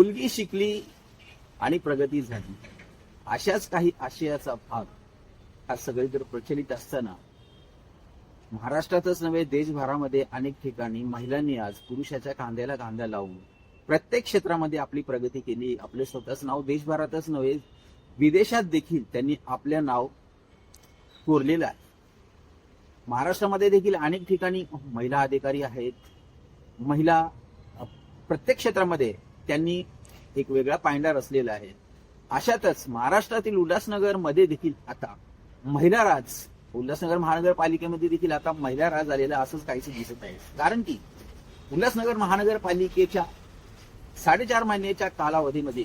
मुलगी शिकली आणि प्रगती झाली, अशाच काही आशयाचा भाग हा सगळीकडे प्रचलित असताना महाराष्ट्रातच नव्हे देशभरामध्ये अनेक ठिकाणी महिलांनी आज पुरुषाच्या कांद्याला कांदा लावून प्रत्येक क्षेत्रामध्ये आपली प्रगती केली. आपले स्वतःच नाव देशभरातच नव्हे विदेशात देखील त्यांनी आपले नाव कोरलेलं आहे. महाराष्ट्रामध्ये देखील अनेक ठिकाणी महिला अधिकारी आहेत. महिला प्रत्येक क्षेत्रामध्ये त्यांनी एक वेगळा पायंडा रचलेला आहे. अशातच महाराष्ट्रातील उल्हासनगर मध्ये देखील आता महिला राज, उल्हासनगर महानगरपालिकेमध्ये देखील आता महिला राज आलेला असंच काहीच दिसत आहे. कारण की उल्हासनगर महानगरपालिकेच्या 4.5 महिन्याच्या कालावधीमध्ये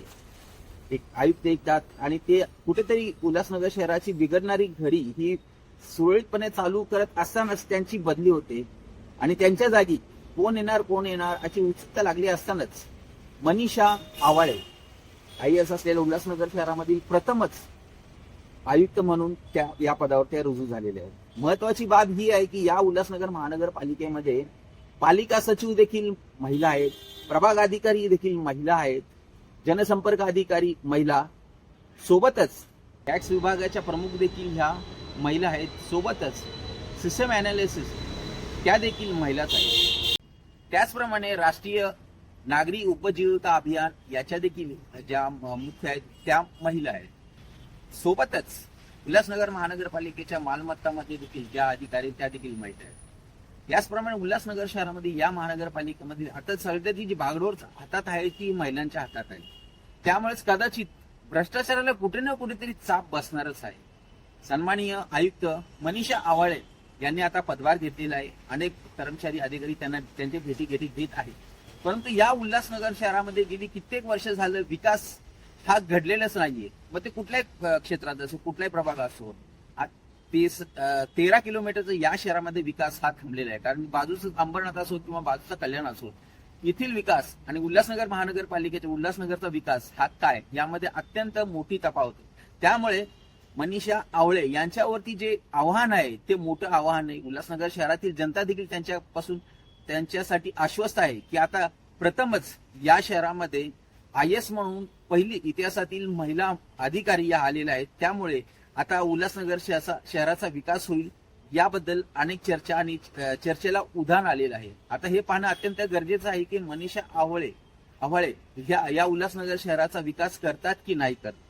एक आयुक्त येतात आणि ते कुठेतरी उल्हासनगर शहराची बिघडणारी घडी ही सुरळीतपणे चालू करत असतानाच त्यांची बदली होते आणि त्यांच्या जागी कोण येणार अशी उत्सुकता लागली असतानाच मनीषा आवाळे IAS असलेल्या उल्हासनगर शहरामधील प्रथमच आयुक्त म्हणून त्या या पदावर त्या रुजू झालेल्या आहेत. महत्वाची बाब ही आहे की या उल्हासनगर महानगरपालिकेमध्ये पालिका सचिव देखील महिला आहेत, प्रभाग अधिकारी देखील महिला आहेत, जनसंपर्क अधिकारी महिला, सोबतच टॅक्स विभागाच्या प्रमुख देखील ह्या महिला आहेत, सोबतच सिस्टम अनालिसिस त्या देखील महिलाच आहेत. त्याचप्रमाणे राष्ट्रीय नागरी उपजीविका अभियान याच्या देखील ज्या मुख्य आहेत त्या महिला आहेत. सोबतच उल्हासनगर महानगरपालिकेच्या मालमत्तामध्ये देखील ज्या अधिकारी त्या देखील महिला आहेत. याचप्रमाणे उल्हासनगर शहरामध्ये या महानगरपालिकेमध्ये आता सगळ्याची जी बागडोर हातात आहे ती महिलांच्या हातात आहे. त्यामुळेच कदाचित भ्रष्टाचाराला कुठे ना कुठेतरी चाप बसणारच आहे. सन्माननीय आयुक्त मनीषा आवाळे यांनी आता पदभार घेतलेला आहे. अनेक कर्मचारी अधिकारी त्यांना त्यांच्या भेटी घेत आहेत. परंतु या उल्हासनगर शहरामध्ये गेली कित्येक वर्ष झालं विकास हा घडलेलाच नाहीये. मग ते कुठल्याही क्षेत्रात असो, कुठल्याही प्रभाग असो, 13 किलोमीटरचा या शहरामध्ये विकास हा थांबलेला आहे. कारण बाजूचं अंबरनाथ असो किंवा बाजूचा कल्याण असो, येथील विकास आणि उल्हासनगर महानगरपालिकेच्या उल्हासनगरचा विकास हा काय यामध्ये अत्यंत मोठी तफावत आहे. त्यामुळे मनीषा आवळे यांच्यावरती जे आव्हान आहे ते मोठं आव्हान आहे. उल्हासनगर शहरातील जनता देखील त्यांच्यासाठी आश्वस्त आहे की आता प्रथमच या शहरामध्ये IAS म्हणून पहिली इतिहासातील महिला अधिकारी या आलेल्या आहेत. त्यामुळे आता उल्हासनगर शहराचा विकास होईल याबद्दल अनेक चर्चा आणि चर्चेला उधाण आलेलं आहे. आता हे पाहणं अत्यंत गरजेचं आहे की मनीषा आवाळे या उल्हासनगर शहराचा विकास करतात की नाही करतात.